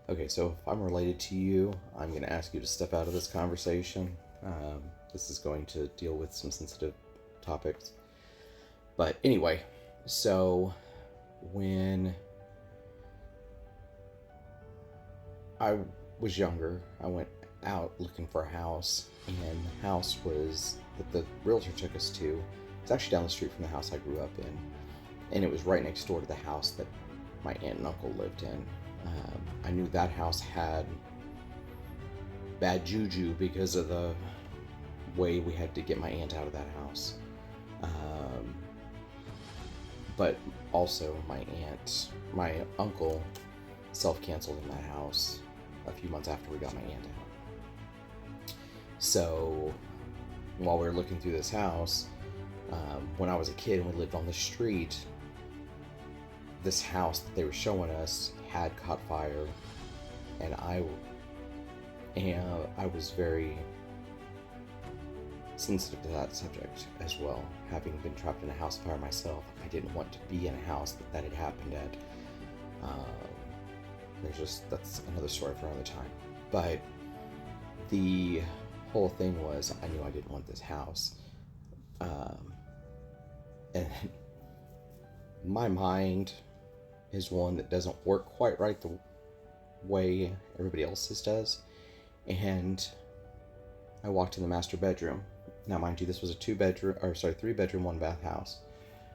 Okay, so if I'm related to you, I'm going to ask you to step out of this conversation. This is going to deal with some sensitive topics. But anyway, so when I was younger, I went out looking for a house, and the house was that the realtor took us to. It's actually down the street from the house I grew up in, and it was right next door to the house that my aunt and uncle lived in. I knew that house had bad juju because of the way we had to get my aunt out of that house. Um, but also, my uncle self canceled in that house a few months after we got my aunt out. So, while we were looking through this house, when I was a kid and we lived on the street, this house that they were showing us had caught fire, and I was very sensitive to that subject as well. Having been trapped in a house fire myself, I didn't want to be in a house that had happened at. That's another story for another time. But the whole thing was, I knew I didn't want this house, and my mind is one that doesn't work quite right the way everybody else's does. And I walked in the master bedroom. Now, mind you, this was a 3 bedroom, 1 bath house.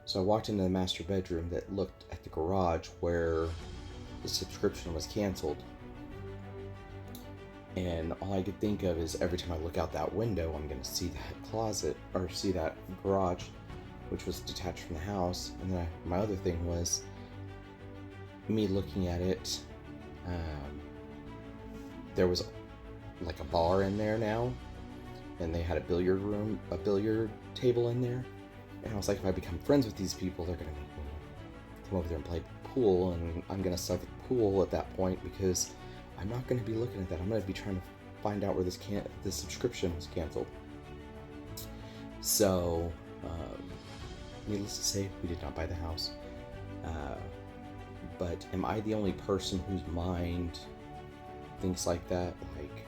So I walked into the master bedroom that looked at the garage where the subscription was canceled. And all I could think of is every time I look out that window, I'm going to see that closet or see that garage, which was detached from the house. And then my other thing was me looking at it. There was like a bar in there now, and they had a billiard table in there. And I was like, if I become friends with these people, they're gonna make me come over there and play pool, and I'm gonna suck at pool at that point because I'm not gonna be looking at that. I'm gonna be trying to find out where this subscription was canceled. So, needless to say, we did not buy the house. But am I the only person whose mind thinks like that? Like,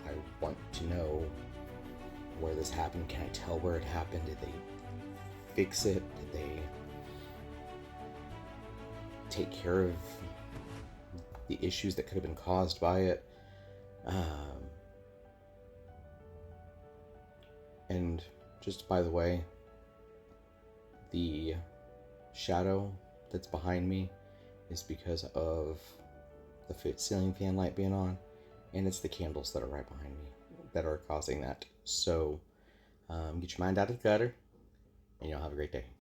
I want to know where this happened. Can I tell where it happened? Did they fix it? Did they take care of the issues that could have been caused by it? And just by the way, the shadow that's behind me is because of the ceiling fan light being on, and it's the candles that are right behind me that are causing that. So get your mind out of the gutter, and you'll have a great day.